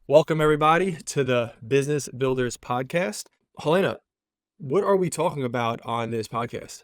Welcome, everybody, to the Business Builders Podcast. Helena, what are we talking about on this podcast?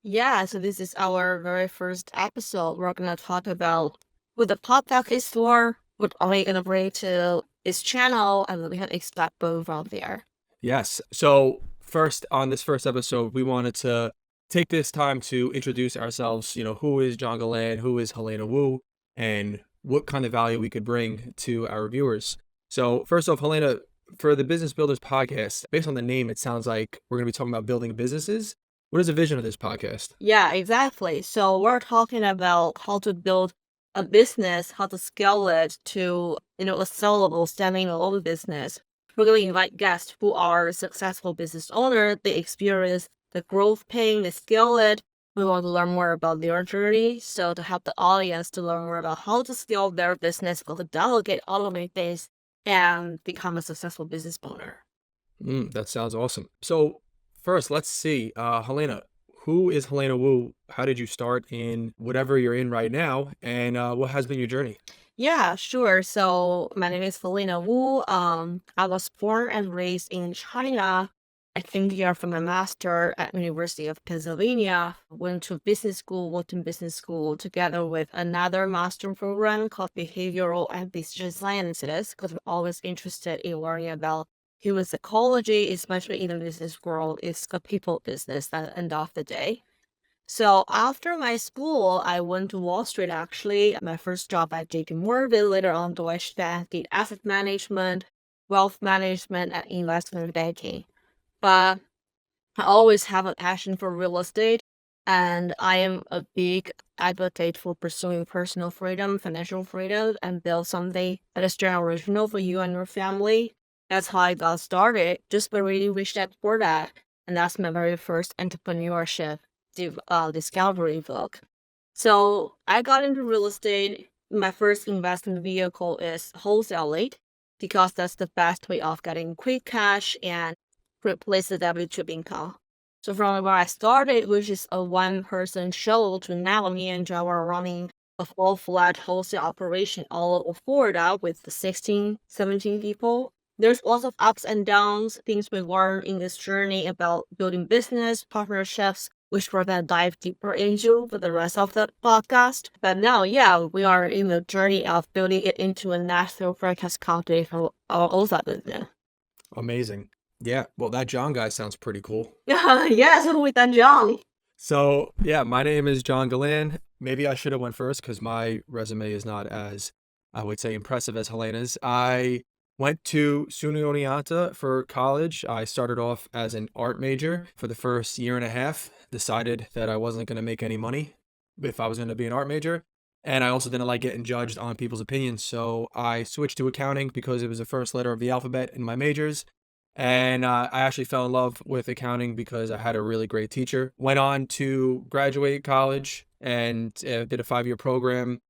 Yeah, so this is our very first episode. We're gonna talk about what the podcast is for, what are we gonna bring to this channel, and what we can expect both from there. Yes. So, first, on this first episode, we wanted to take this time to introduce ourselves. Who is John Galan? Who is Helena Wu? And what kind of value we could bring to our viewers. So, first off, Helena, for the Business Builders Podcast, based on the name, it sounds like we're going to be talking about building businesses. What is the vision of this podcast? Yeah, exactly. So we're talking about how to build a business, how to scale it to, a sellable, standing-alone business. We're going to invite guests who are successful business owners. They experience the growth pain, they scale it. We want to learn more about their journey. So to help the audience to learn more about how to scale their business, how to delegate, automate things, and become a successful business owner. That sounds awesome. So, first, let's see. Helena, who is Helena Wu? How did you start in whatever you're in right now? And what has been your journey? Yeah, sure. So my name is Helena Wu. I was born and raised in China. I came here for my master at University of Pennsylvania. Went to business school, worked in business school together with another master program called Behavioral and Decision Sciences because I'm always interested in learning about human psychology, especially in the business world. It's a people business at the end of the day. So after my school, I went to Wall Street actually. My first job at JP Morgan, later on Deutsche Bank, did asset management, wealth management, and investment banking. But I always have a passion for real estate, and I am a big advocate for pursuing personal freedom, financial freedom, and build something that is generational for you and your family. That's how I got started, just by reading Rich Dad Poor Dad, and that's my very first entrepreneurship discovery book. So I got into real estate. My first investment vehicle is wholesale because that's the best way of getting quick cash and replace the W-2 income. So from where I started, which is a one-person show, to now me and Joe are running a full-fledged wholesale operation all over Florida with the 16, 17 people. There's lots of ups and downs, things we learned in this journey about building business, partnerships, which we're going to dive deeper into for the rest of the podcast. But now, yeah, we are in the journey of building it into a national broadcast company for our wholesale business. Amazing. Yeah, well, that John guy sounds pretty cool. Yes, with that John. So, yeah, my name is John Galan. Maybe I should have went first because my resume is not as, I would say, impressive as Helena's. I went to SUNY Oneonta for college. I started off as an art major for the first year and a half, decided that I wasn't going to make any money if I was going to be an art major. And I also didn't like getting judged on people's opinions. So I switched to accounting because it was the first letter of the alphabet in my majors. And I actually fell in love with accounting because I had a really great teacher. Went on to graduate college and did a 5-year program.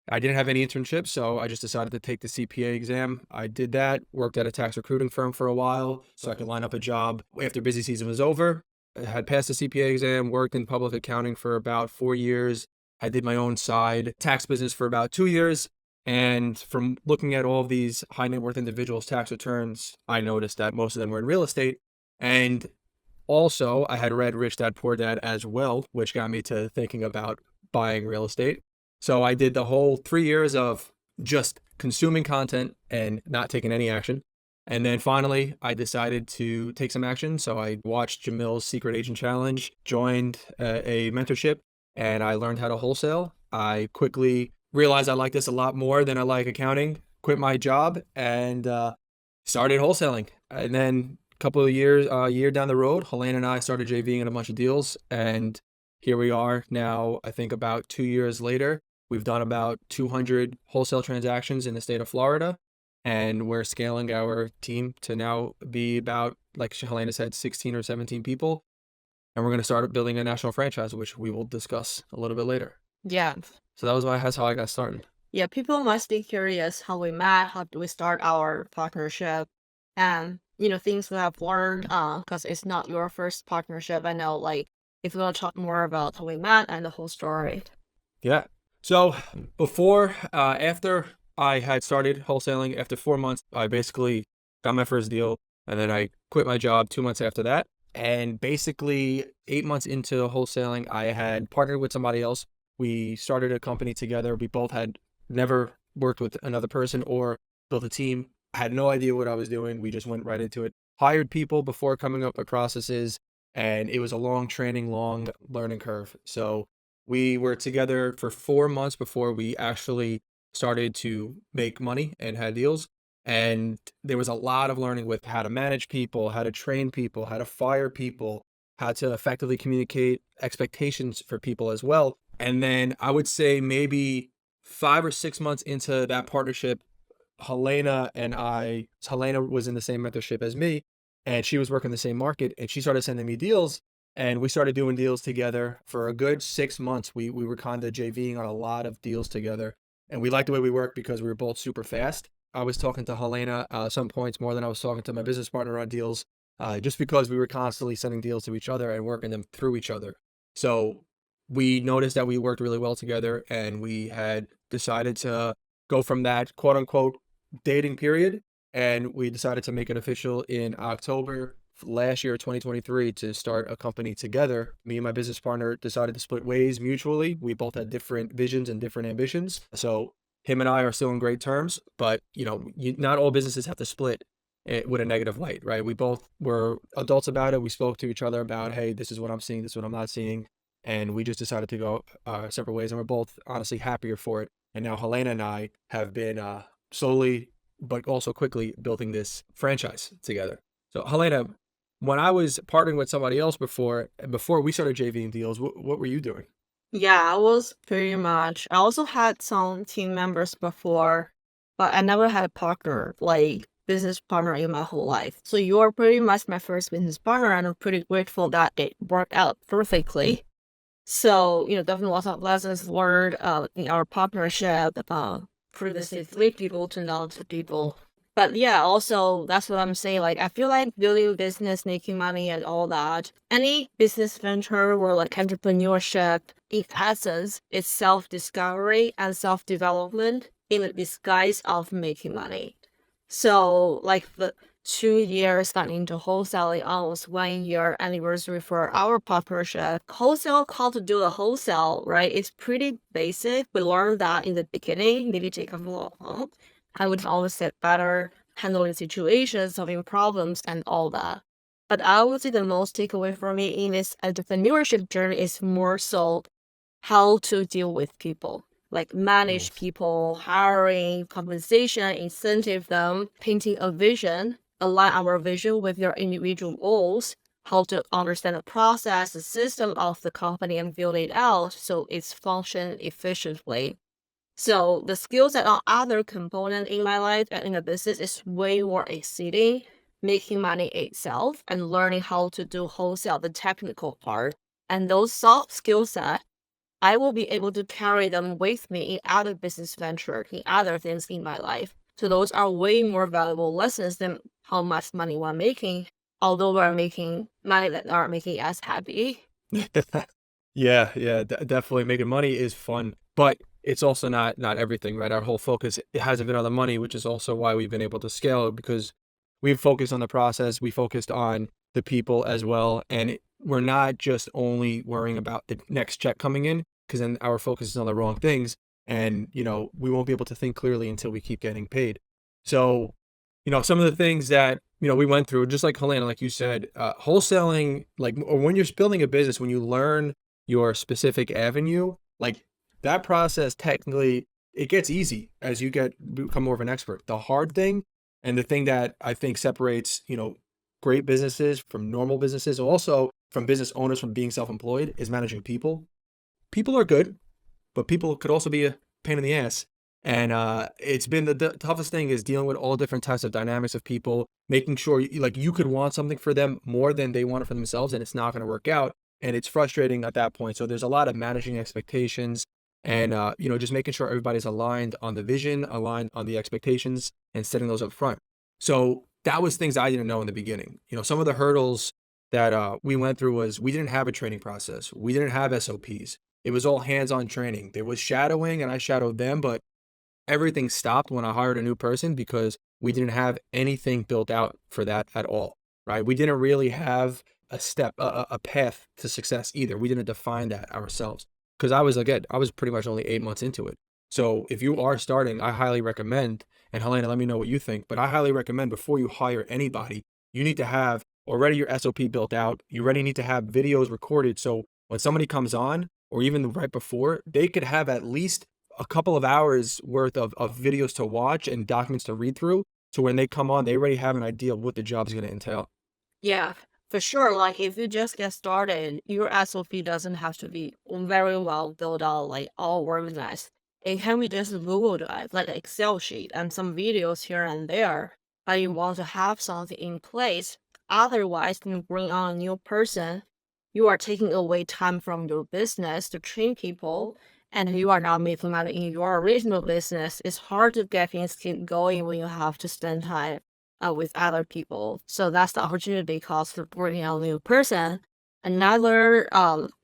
I didn't have any internships, so I just decided to take the CPA exam. I did that, worked at a tax recruiting firm for a while so I could line up a job after busy season was over. I had passed the CPA exam, worked in public accounting for about 4 years. I did my own side tax business for about 2 years. And from looking at all of these high net worth individuals' tax returns, I noticed that most of them were in real estate. And also, I had read Rich Dad Poor Dad as well, which got me to thinking about buying real estate. So I did the whole 3 years of just consuming content and not taking any action. And then finally, I decided to take some action. So I watched Jamil's Secret Agent Challenge, joined a mentorship, and I learned how to wholesale. I quickly realized I like this a lot more than I like accounting, quit my job, and started wholesaling. And then a couple of years, a year down the road, Helene and I started JVing in a bunch of deals. And here we are now, I think about 2 years later. We've done about 200 wholesale transactions in the state of Florida. And we're scaling our team to now be about, like Helena said, 16 or 17 people. And we're going to start building a national franchise, which we will discuss a little bit later. Yeah. So that's how I got started. Yeah, people must be curious how we met, how do we start our partnership, and things we have learned. Because it's not your first partnership. I know, like, if you want to talk more about how we met and the whole story. Yeah. So after I had started wholesaling. After 4 months, I basically got my first deal, and then I quit my job 2 months after that. And basically, 8 months into wholesaling, I had partnered with somebody else. We started a company together. We both had never worked with another person or built a team. I had no idea what I was doing. We just went right into it. Hired people before coming up with processes, and it was a long training, long learning curve. So we were together for 4 months before we actually started to make money and had deals. And there was a lot of learning with how to manage people, how to train people, how to fire people, how to effectively communicate expectations for people as well. And then I would say maybe 5 or 6 months into that partnership, Helena was in the same mentorship as me, and she was working the same market, and she started sending me deals, and we started doing deals together for a good 6 months. We were kind of JVing on a lot of deals together, and we liked the way we worked because we were both super fast. I was talking to Helena some points more than I was talking to my business partner on deals, just because we were constantly sending deals to each other and working them through each other. So we noticed that we worked really well together, and we had decided to go from that quote unquote dating period, and we decided to make it official in October last year, 2023, to start a company together. Me and my business partner decided to split ways mutually. We both had different visions and different ambitions. So him and I are still in great terms, but not all businesses have to split with a negative light, right? We both were adults about it. We spoke to each other about, hey, this is what I'm seeing, this is what I'm not seeing. And we just decided to go separate ways. And we're both honestly happier for it. And now Helena and I have been slowly but also quickly building this franchise together. So Helena, when I was partnering with somebody else before we started JVing deals, what were you doing? Yeah, I was pretty much. I also had some team members before, but I never had a partner, like business partner in my whole life. So you're pretty much my first business partner, and I'm pretty grateful that it worked out perfectly. So, definitely lots of lessons learned in our partnership. Previously 3 people to now 2 people. But yeah, also that's what I'm saying. Like I feel like building business, making money and all that. Any business venture or like entrepreneurship, in essence, is self-discovery and self-development in the disguise of making money. So like the 2 years starting into wholesaling, almost 1 year anniversary for our partnership. Wholesale, how to do a wholesale, right? It's pretty basic. We learned that in the beginning, maybe take a little help. I would always get better handling situations, solving problems, and all that. But I would say the most takeaway for me in this entrepreneurship journey is more so how to deal with people, like manage Nice. people, hiring, compensation, incentive them, painting a vision, align our vision with your individual goals, how to understand the process, the system of the company and build it out so it's function efficiently. So the skills that are other component in my life and in the business is way more exceeding making money itself and learning how to do wholesale, the technical part. And those soft skill set I will be able to carry them with me in other business venture, in other things in my life. So those are way more valuable lessons than how much money we're making, although we're making money that aren't making us happy. Yeah, yeah, definitely making money is fun, but it's also not everything, right? Our whole focus it hasn't been on the money, which is also why we've been able to scale because we've focused on the process, we focused on the people as well, and we're not just only worrying about the next check coming in, because then our focus is on the wrong things, and we won't be able to think clearly until we keep getting paid. So some of the things that, we went through, just like Helena, like you said, wholesaling, like, or when you're building a business, when you learn your specific avenue, like that process technically, it gets easy as you become more of an expert. The hard thing and the thing that I think separates, great businesses from normal businesses, also from business owners from being self-employed is managing people. People are good, but people could also be a pain in the ass. And it's been the toughest thing is dealing with all different types of dynamics of people, making sure like you could want something for them more than they want it for themselves, and it's not going to work out. And it's frustrating at that point. So there's a lot of managing expectations and, just making sure everybody's aligned on the vision, aligned on the expectations and setting those up front. So that was things I didn't know in the beginning. Some of the hurdles that we went through was we didn't have a training process. We didn't have SOPs. It was all hands-on training. There was shadowing and I shadowed them, but everything stopped when I hired a new person because we didn't have anything built out for that at all, right? We didn't really have a step, a path to success either. We didn't define that ourselves because again, I was pretty much only 8 months into it. So if you are starting, I highly recommend, and Helena, let me know what you think, but I highly recommend before you hire anybody, you need to have already your SOP built out. You already need to have videos recorded. So when somebody comes on, or even right before, they could have at least a couple of hours worth of videos to watch and documents to read through. So when they come on, they already have an idea of what the job is going to entail. Yeah, for sure. Like if you just get started, your SOP doesn't have to be very well built out, like all organized. It can be just a Google Drive, like an Excel sheet and some videos here and there. But you want to have something in place. Otherwise, when you bring on a new person, you are taking away time from your business to train people, and you are not making money in your original business. It's hard to get things keep going when you have to spend time with other people. So that's the opportunity cost for bringing on a new person. Another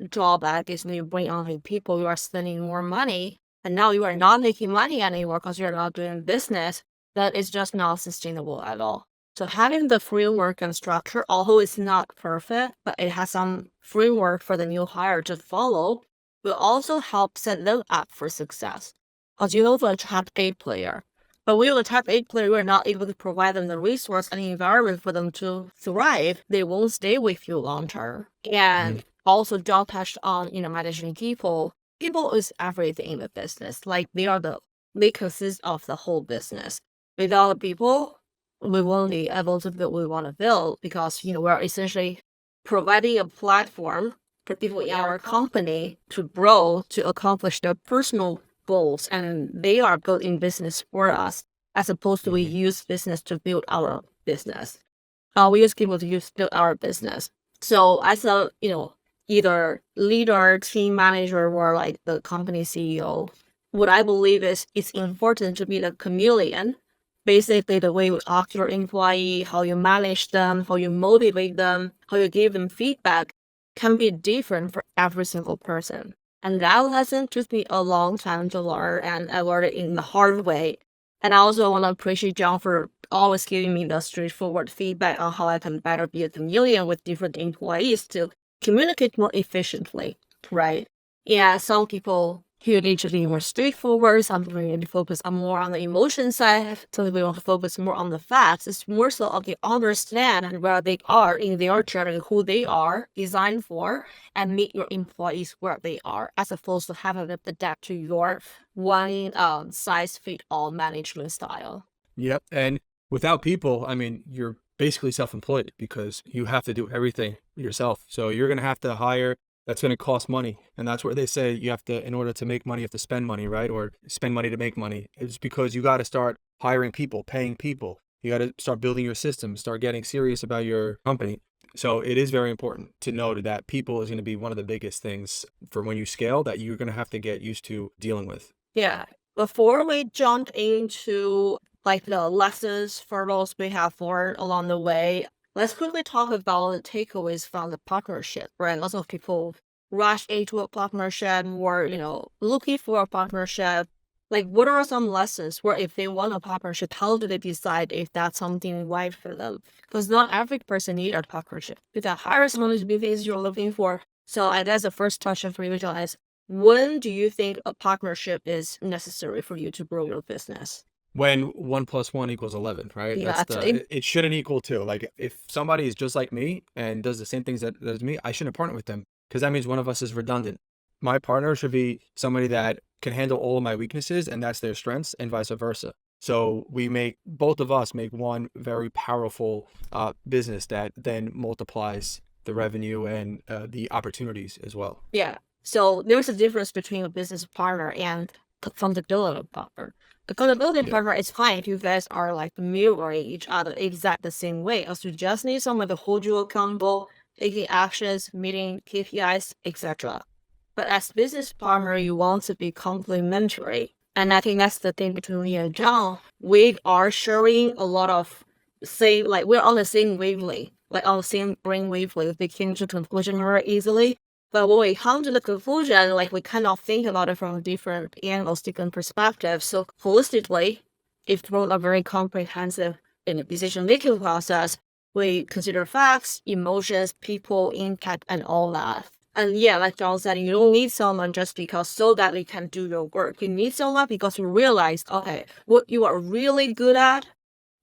drawback is when you bring on new people, you are spending more money, and now you are not making money anymore because you're not doing business. That is just not sustainable at all. So having the framework and structure, although it's not perfect, but it has some framework for the new hire to follow, will also help set them up for success. Because you know, for a top A player, but with a type A player, you are not able to provide them the resource and the environment for them to thrive. They won't stay with you long term. Mhm. And also, John touched on, managing people. People is everything in the business. Like they consist of the whole business. Without the people, we won't be able to build what we want to build because, we're essentially providing a platform for people in our company to grow, to accomplish their personal goals, and they are building business for us as opposed to we Mhm. use business to build our business. We use people to build our business. So as a either leader, team manager, or like the company CEO, what I believe is it's important to be the chameleon. Basically, the way you talk to your employee, how you manage them, how you motivate them, how you give them feedback can be different for every single person. And that lesson took me a long time to learn, and I learned it in the hard way. And I also want to appreciate John for always giving me the straightforward feedback on how I can better be a chameleon with different employees to communicate more efficiently, right? Yeah, some people who need to be more straightforward, some people need to focus on more on the emotion side, some people want to focus more on the facts. It's more so okay, understand where they are in their journey, who they are designed for, and meet your employees where they are, as opposed to having them adapt to your one size fit all management style. Yep. And without people, I mean, you're basically self-employed because you have to do everything yourself. So you're going to have to hire, that's going to cost money. And that's where they say you have to, in order to make money, you have to spend money, right? Or spend money to make money. It's because you got to start hiring people, paying people. You got to start building your system, start getting serious about your company. So it is very important to know that people is going to be one of the biggest things for when you scale that you're going to have to get used to dealing with. Yeah. Before we jump into like the lessons for those we have learned along the way, let's quickly talk about the takeaways from the partnership, right? Lots of people rush into a partnership or, looking for a partnership. Like, what are some lessons where if they want a partnership, how do they decide if that's something right for them? Because not every person needs a partnership. You can hire someone to do things you're looking for. So I guess the first question for you, John, is when do you think a partnership is necessary for you to grow your business? When 1 plus 1 equals 11, right? Yeah, That's actually. it shouldn't equal 2. Like if somebody is just like me and does the same things that does me, I shouldn't partner with them because that means one of us is redundant. My partner should be somebody that can handle all of my weaknesses and that's their strengths and vice versa. So both of us make one very powerful business that then multiplies the revenue and the opportunities as well. Yeah. So there's a difference between a business partner and accountability partner. Accountability Yeah. partner is fine if you guys are like mirroring each other exact the same way. As you just need someone to hold you accountable, taking actions, meeting KPIs, etc. But as business partner, you want to be complementary. And I think that's the thing between me and John. We are sharing a lot of same, like we're on the same wavelength, like on the same brain wavelength. We came to conclusion very easily. But when we come to the conclusion, like we kind of think about it from different angles, different perspectives. So holistically, if through a very comprehensive decision making process, we consider facts, emotions, people, impact, and all that. And yeah, like John said, you don't need someone just because so that they can do your work. You need someone because you realize, okay, what you are really good at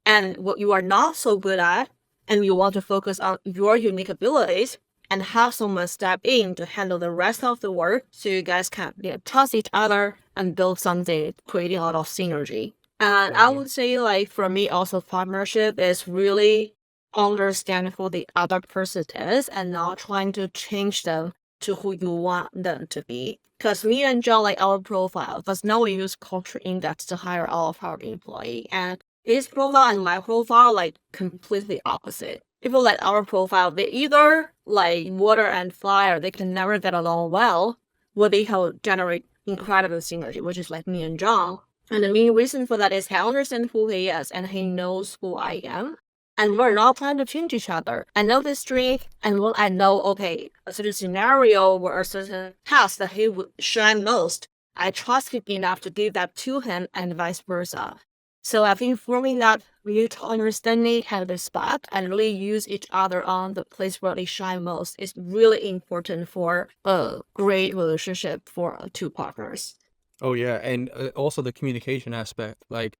and what you are not so good at, and you want to focus on your unique abilities and have someone step in to handle the rest of the work so you guys can trust each other and build something, creating a lot of synergy. And I Mhm. would say, like, for me, also, partnership is really understanding who the other person is and not trying to change them to who you want them to be. Because me and John, like our profile, because now we use culture index to hire all of our employee, and his profile and my profile like completely opposite. People like our profile, they either like water and fire, they can never get along well, or they can generate incredible synergy, which is like me and John. And the main reason for that is he understands who he is and he knows who I am. And we're not trying to change each other. I know this strength, and when I know, okay, a certain scenario or a certain task that he would shine most, I trust him enough to give that to him and vice versa. So I think forming that mutual understanding and respect and really use each other on the place where they shine most is really important for a great relationship for two partners. Oh yeah, and also the communication aspect. Like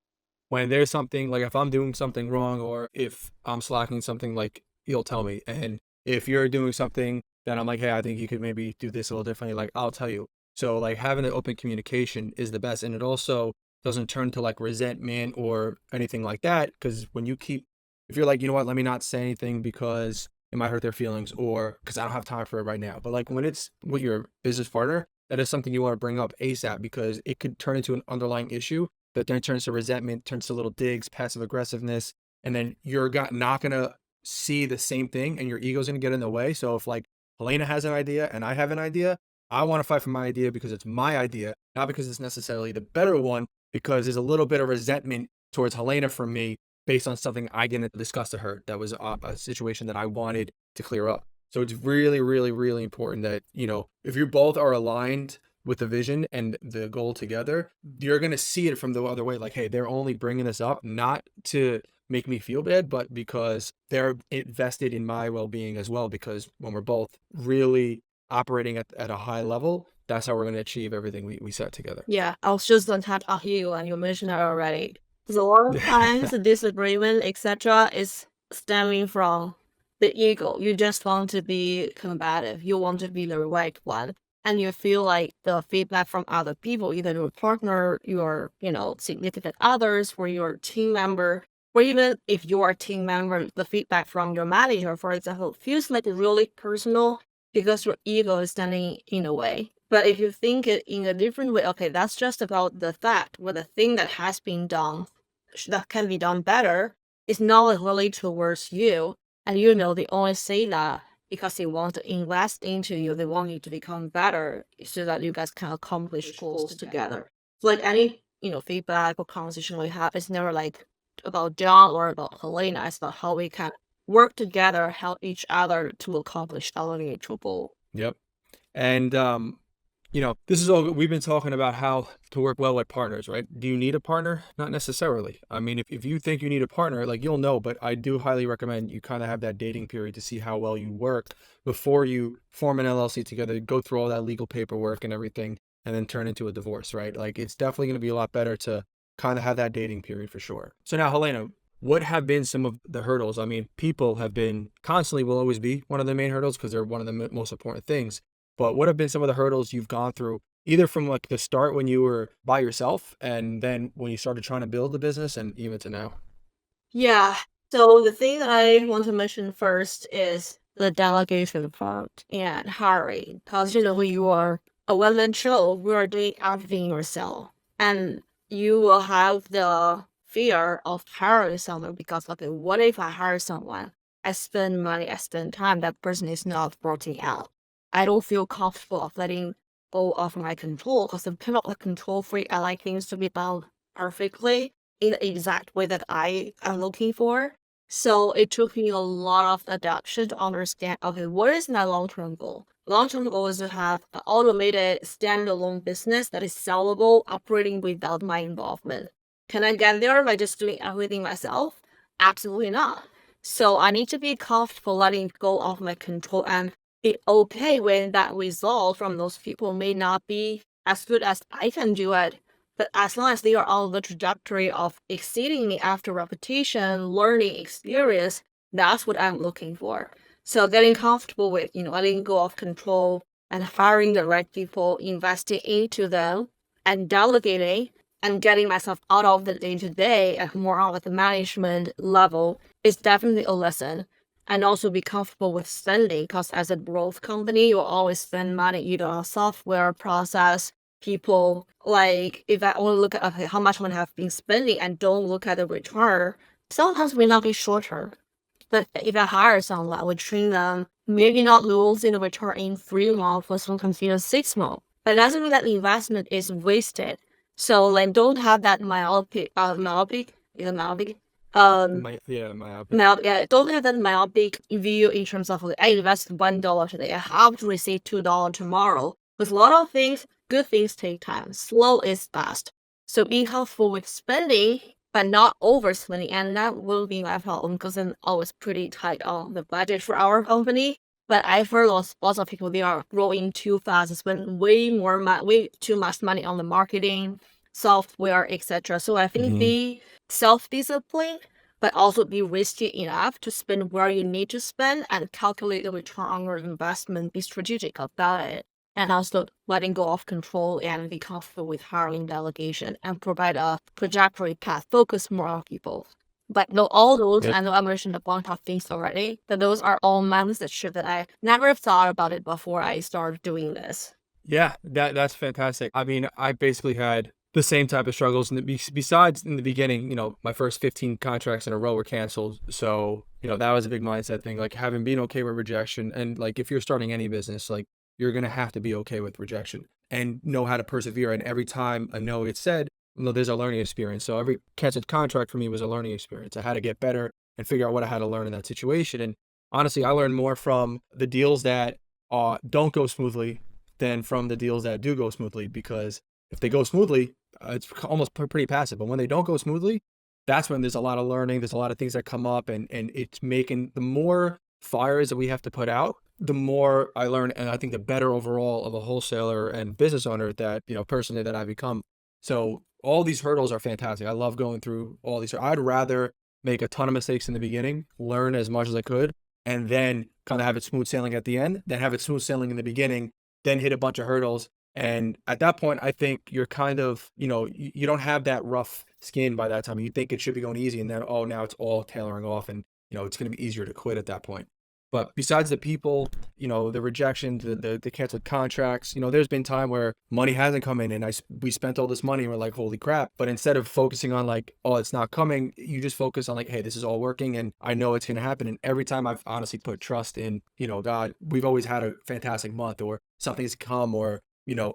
when there's something, like if I'm doing something wrong or if I'm slacking something, like you'll tell me. And if you're doing something that I'm like, hey, I think you could maybe do this a little differently, like I'll tell you. So like having an open communication is the best, and it also doesn't turn to like resentment or anything like that. Because when you keep, if you're like, you know what, let me not say anything because it might hurt their feelings or because I don't have time for it right now. But like when it's with your business partner, that is something you want to bring up ASAP because it could turn into an underlying issue that then turns to resentment, turns to little digs, passive aggressiveness, and then you're not gonna see the same thing, and your ego's gonna get in the way. So if like Helena has an idea and I have an idea, I want to fight for my idea because it's my idea, not because it's necessarily the better one. Because there's a little bit of resentment towards Helena from me based on something I didn't discuss to her that was a situation that I wanted to clear up. So it's really, really, really important that, if you both are aligned with the vision and the goal together, you're going to see it from the other way. Like, hey, they're only bringing this up not to make me feel bad, but because they're invested in my well being as well. Because when we're both really operating at a high level, that's how we're going to achieve everything we set together. Yeah, I was just on top of you, and you mentioned it already. Because a lot of times the disagreement, etc., is stemming from the ego. You just want to be combative. You want to be the right one. And you feel like the feedback from other people, either your partner, your, significant others, or your team member, or even if you're a team member, the feedback from your manager, for example, feels like really personal because your ego is standing in the way. But if you think it in a different way, okay, that's just about the fact or the thing that has been done that can be done better. It's not really towards you. And they only say that because they want to invest into you. They want you to become better so that you guys can accomplish goals together. So like any, feedback or conversation we have, it's never like about John or about Helena. It's about how we can work together, help each other to accomplish our mutual goal. Yep. And this is all we've been talking about how to work well with partners, right? Do you need a partner? Not necessarily. I mean, if you think you need a partner, like you'll know, but I do highly recommend you kind of have that dating period to see how well you work before you form an LLC together, go through all that legal paperwork and everything, and then turn into a divorce, right? Like it's definitely going to be a lot better to kind of have that dating period for sure. So now, Helena, what have been some of the hurdles? I mean, people have been constantly will always be one of the main hurdles because they're one of the most important things. But what have been some of the hurdles you've gone through, either from like the start when you were by yourself and then when you started trying to build the business and even to now? Yeah. So the thing that I want to mention first is the delegation part and hiring. Because when you are a one-man show, you are doing everything yourself. And you will have the fear of hiring someone because, okay, what if I hire someone? I spend money, I spend time, that person is not working out. I don't feel comfortable of letting go of my control because I'm kind of a control freak. I like things to be done perfectly in the exact way that I am looking for. So it took me a lot of adaptation to understand, okay, what is my long-term goal? long-term goal is to have an automated standalone business that is sellable, operating without my involvement. Can I get there by just doing everything myself? Absolutely not. So I need to be comfortable letting go of my control and be okay when that result from those people may not be as good as I can do it. But as long as they are on the trajectory of exceeding me after repetition, learning experience, that's what I'm looking for. So getting comfortable with, letting go of control and hiring the right people, investing into them and delegating and getting myself out of the day to day and more on the management level is definitely a lesson. And also be comfortable with spending because as a growth company, you'll always spend money either on software, process, people. Like if I only look at okay, how much money I've been spending and don't look at the return, sometimes may not be short term. But if I hire someone, I would train them, maybe not losing the return in 3 months, but sometimes even 6 months. But it doesn't mean that the investment is wasted. So like don't have that is it myopic? Um Myopic. yeah, don't have that myopic view in terms of like, I invest $1 today, I have to receive $2 tomorrow. With a lot of things, good things take time. Slow is fast. So being helpful with spending, but not overspending, and that will be my problem because I'm always pretty tight on the budget for our company. But I've heard lots of people they are growing too fast, spend way too much money on the marketing, software, etc. So I think Hmm. the self-discipline but also be risky enough to spend where you need to spend and calculate the return on your investment, be strategic about it, and also letting go of control and be comfortable with hiring delegation and provide a trajectory path, focus more on people. But no, all those, Yep. I know I mentioned a bunch of things already, but those are all mindset shift that I never thought about it before I started doing this. Yeah, that's fantastic. I mean, I basically had the same type of struggles, and besides in the beginning, my first 15 contracts in a row were canceled. So, that was a big mindset thing, like having been okay with rejection. And like if you're starting any business, like you're gonna have to be okay with rejection and know how to persevere. And every time a no gets said, there's a learning experience. So every canceled contract for me was a learning experience. I had to get better and figure out what I had to learn in that situation. And honestly, I learned more from the deals that don't go smoothly than from the deals that do go smoothly. Because if they go smoothly, it's almost pretty passive. But when they don't go smoothly, that's when there's a lot of learning. There's a lot of things that come up, and it's making the more fires that we have to put out, the more I learn, and I think the better overall of a wholesaler and business owner that personally that I become. So all these hurdles are fantastic. I love going through all these. I'd rather make a ton of mistakes in the beginning, learn as much as I could, and then kind of have it smooth sailing at the end, than have it smooth sailing in the beginning, then hit a bunch of hurdles. And at that point, I think you're kind of, you don't have that rough skin by that time. You think it should be going easy, and then, oh, now it's all tailoring off, and, it's going to be easier to quit at that point. But besides the people, the rejection, the canceled contracts, there's been time where money hasn't come in, and we spent all this money and we're like, holy crap. But instead of focusing on like, oh, it's not coming, you just focus on like, hey, this is all working and I know it's going to happen. And every time I've honestly put trust in, God, we've always had a fantastic month, or something's come, or,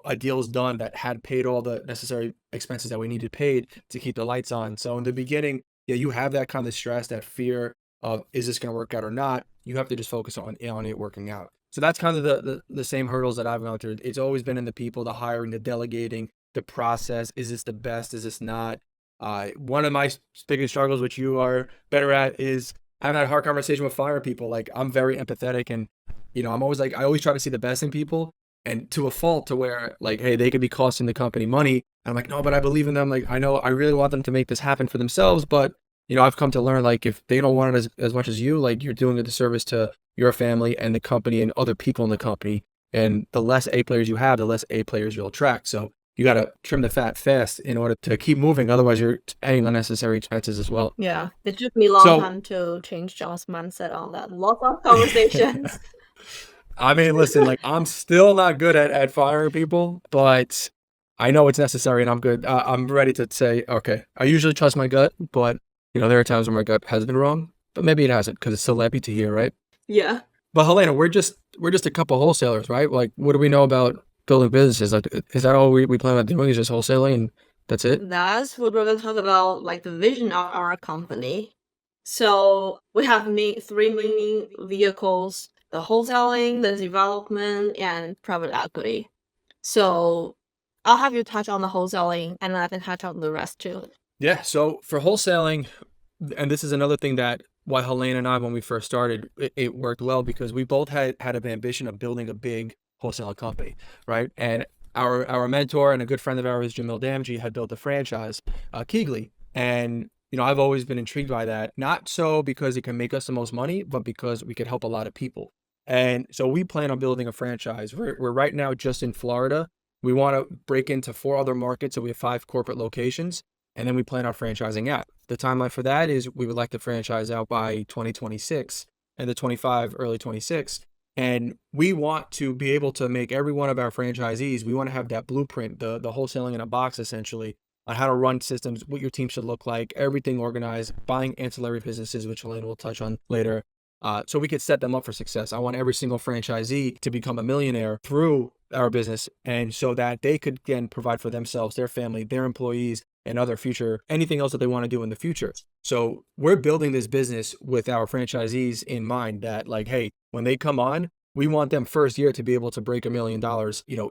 a deal's done that had paid all the necessary expenses that we needed paid to keep the lights on. So in the beginning, yeah, you have that kind of stress, that fear of, is this going to work out or not? You have to just focus on it working out. So that's kind of the same hurdles that I've gone through. It's always been in the people, the hiring, the delegating, the process. Is this the best? Is this not? One of my biggest struggles, which you are better at, is having that hard conversation with fire people. Like I'm very empathetic, and I'm always like, I always try to see the best in people, and to a fault, to where like, hey, they could be costing the company money. And I'm like, no, but I believe in them. Like I know I really want them to make this happen for themselves, but I've come to learn, like, if they don't want it as much as you, like, you're doing a disservice to your family and the company and other people in the company. And the less A players you have, the less A players you'll attract. So you got to trim the fat fast in order to keep moving. Otherwise, you're adding unnecessary expenses as well. Yeah, it took me a long So, time to change John's mindset on that. Lots of conversations. I mean, listen, like, I'm still not good at firing people, but I know it's necessary, and I'm good. I'm ready to say, okay, I usually trust my gut, but, there are times when my gut has been wrong, but maybe it hasn't, because it's still happy to hear, right? Yeah. But Helena, we're just a couple wholesalers, right? Like, what do we know about building businesses? Like, is that all we plan on doing? Is just wholesaling, and that's it? That's what we're gonna talk about, like the vision of our company. So we have three main vehicles. the wholesaling, the development, and private equity. So I'll have you touch on the wholesaling and then I can touch on the rest too. Yeah. So for wholesaling, and this is another thing that why Helena and I, when we first started, it worked well because we both had an ambition of building a big wholesale company, right? And our mentor and a good friend of ours, Jamil Damji, had built a franchise, Keegley, and I've always been intrigued by that. Not so because it can make us the most money, but because we could help a lot of people. And so we plan on building a franchise. We're right now just in Florida. We want to break into 4 other markets, so we have 5 corporate locations, and then we plan on franchising out. The timeline for that is we would like to franchise out by 2026 and the 25, early 26. And we want to be able to make every one of our franchisees, we want to have that blueprint, the wholesaling in a box essentially, on how to run systems, what your team should look like, everything organized, buying ancillary businesses, which Elaine will touch on later. So we could set them up for success. I want every single franchisee to become a millionaire through our business, and so that they could again provide for themselves, their family, their employees, and other future, anything else that they want to do in the future. So we're building this business with our franchisees in mind that like, hey, when they come on, we want them first year to be able to break $1 million,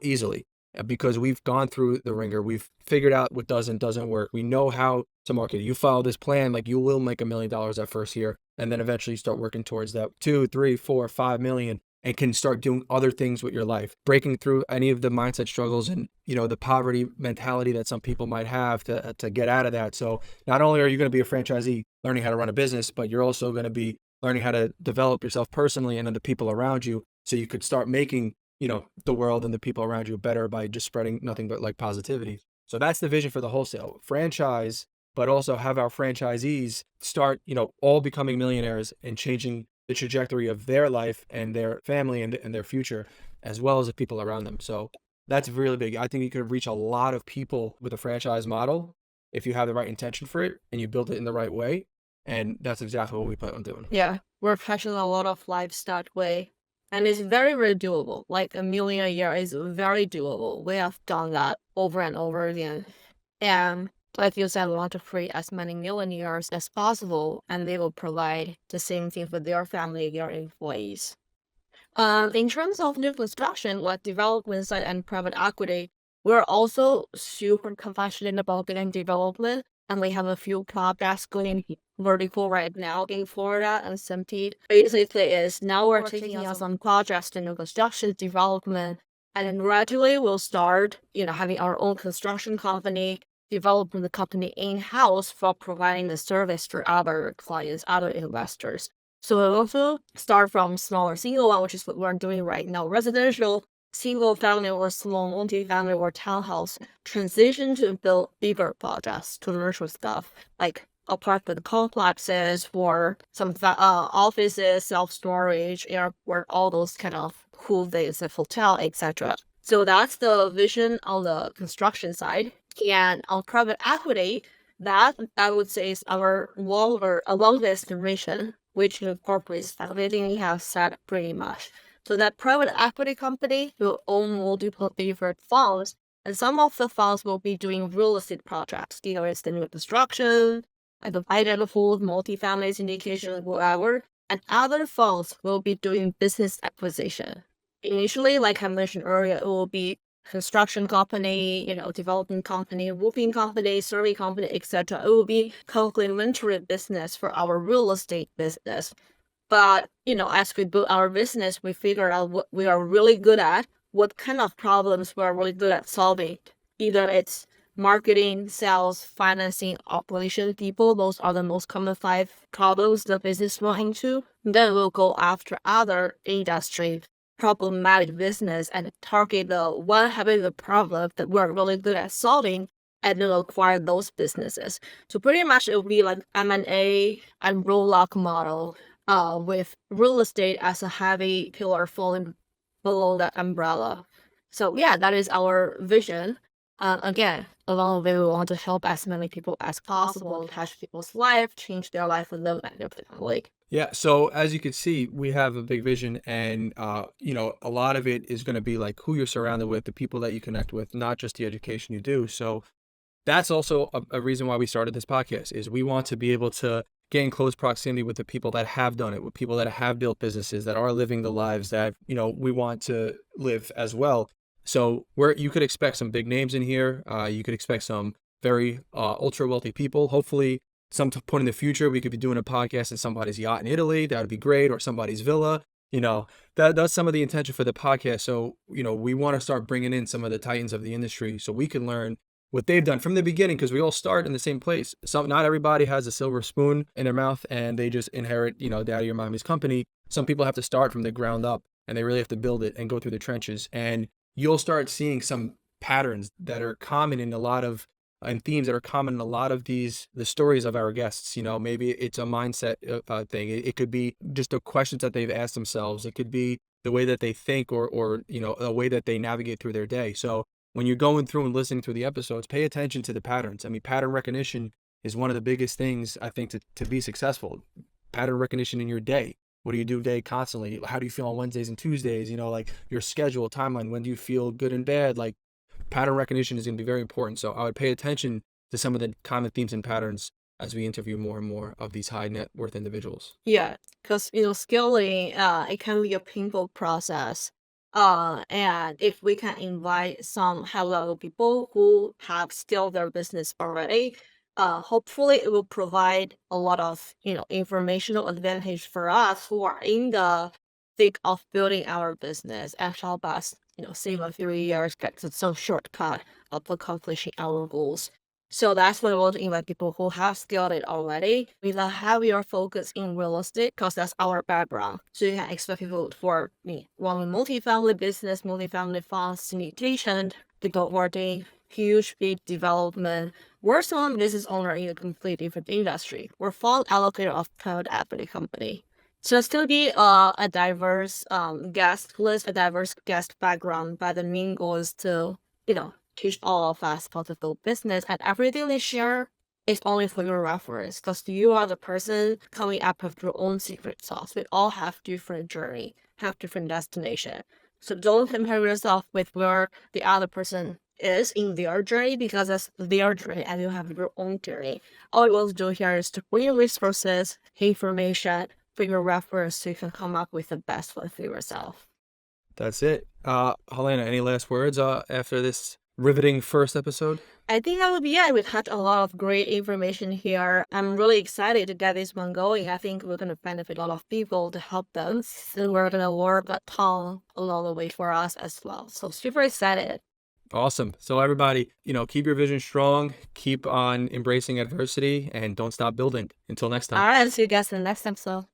easily, because we've gone through the ringer. We've figured out what does and doesn't work. We know how to market. You follow this plan, like you will make $1 million that first year. And then eventually you start working towards that 2, 3, 4, 5 million, and can start doing other things with your life, breaking through any of the mindset struggles and, the poverty mentality that some people might have to get out of that. So not only are you going to be a franchisee learning how to run a business, but you're also going to be learning how to develop yourself personally and then the people around you. So you could start making, the world and the people around you better by just spreading nothing but like positivity. So that's the vision for the wholesale franchise, but also have our franchisees start, all becoming millionaires and changing the trajectory of their life and their family and their future, as well as the people around them. So that's really big. I think you could reach a lot of people with a franchise model if you have the right intention for it and you build it in the right way. And that's exactly what we plan on doing. Yeah, we're passionate a lot of lives that way. And it's very, very doable. Like $1 million a year is very doable. We have done that over and over again. And like you said, we want to create as many millionaires as possible, and they will provide the same thing for their family, their employees. In terms of new construction, like development side and private equity, we're also super compassionate about getting development, and we have a few projects going vertical right now in Florida and Simpete. Basically, is now we're taking on some projects to new construction development, and then gradually we'll start, having our own construction company, developing the company in-house for providing the service for other clients, other investors. So we'll also start from smaller single one, which is what we're doing right now, residential, single family or small multi-family or townhouse, transition to build bigger projects, commercial stuff, like apartment complexes for some offices, self-storage, airport, all those kind of cool things, a hotel, etc. So that's the vision on the construction side. And on private equity, that I would say is our longest vision, which incorporates everything we have said pretty much. So that private equity company will own multiple different funds, and some of the funds will be doing real estate projects, either it's the new construction, like the identical multifamily syndication, whatever, and other funds will be doing business acquisition. Initially, like I mentioned earlier, it will be construction company, development company, roofing company, survey company, etc. It will be complementary business for our real estate business. But, as we build our business, we figure out what we are really good at, what kind of problems we're really good at solving. Either it's marketing, sales, financing, operation people. Those are the most common 5 problems the business will into. Then we'll go after other industry problematic business and target the one having the problem that we're really good at solving and then acquire those businesses. So pretty much it will be like M&A and roll-up model with real estate as a heavy pillar falling below that umbrella. So yeah, that is our vision. Again, along the way, we want to help as many people as possible, touch people's life, change their life with them and their family. Yeah. So as you can see, we have a big vision, and a lot of it is going to be like who you're surrounded with, the people that you connect with, not just the education you do. So that's also a reason why we started this podcast is we want to be able to get in close proximity with the people that have done it, with people that have built businesses, that are living the lives that, we want to live as well. So where you could expect some big names in here, you could expect some very ultra wealthy people. Hopefully, some point in the future, we could be doing a podcast in somebody's yacht in Italy. That would be great, or somebody's villa. That's some of the intention for the podcast. So, we want to start bringing in some of the titans of the industry so we can learn what they've done from the beginning, because we all start in the same place. Not everybody has a silver spoon in their mouth and they just inherit, daddy or mommy's company. Some people have to start from the ground up and they really have to build it and go through the trenches. And you'll start seeing some patterns that are common in a lot of and themes that are common in a lot of the stories of our guests. Maybe it's a mindset thing. It could be just the questions that they've asked themselves. It could be the way that they think, or a way that they navigate through their day. So when you're going through and listening through the episodes, pay attention to the patterns. I mean, pattern recognition is one of the biggest things, I think, to be successful. Pattern recognition in your day. What do you do day constantly? How do you feel on Wednesdays and Tuesdays? Like your schedule, timeline. When do you feel good and bad? Like, pattern recognition is going to be very important. So I would pay attention to some of the common themes and patterns as we interview more and more of these high net worth individuals. Yeah, because scaling, it can be a painful process. And if we can invite some high level people who have scaled their business already, hopefully it will provide a lot of informational advantage for us who are in the thick of building our business, and help us save a few years, get to some shortcut of accomplishing our goals. So that's why I want to invite people who have scaled it already with a heavier focus in real estate, because that's our background. So you can expect people for me running multifamily business, multifamily fund syndication, people who are doing huge big development. We're some business owner in a completely different industry. We're fund allocator of private equity company. So it's going to be a diverse guest list, a diverse guest background, but the main goal is to, teach all of us how to build business, and everything they share is only for your reference, because you are the person coming up with your own secret sauce. We all have different journey, have different destination. So don't compare yourself with where the other person is in their journey, because that's their journey and you have your own journey. All you want to do here is to bring resources, information for your reference so you can come up with the best one for yourself. That's it. Helena, any last words after this riveting first episode? I think that would be it. We had a lot of great information here. I'm really excited to get this one going. I think we're going to benefit a lot of people to help them. And we're going to work that tongue along the way for us as well. So super excited. Awesome. So everybody, keep your vision strong, keep on embracing adversity, and don't stop building. Until next time. All right. See you guys in the next episode.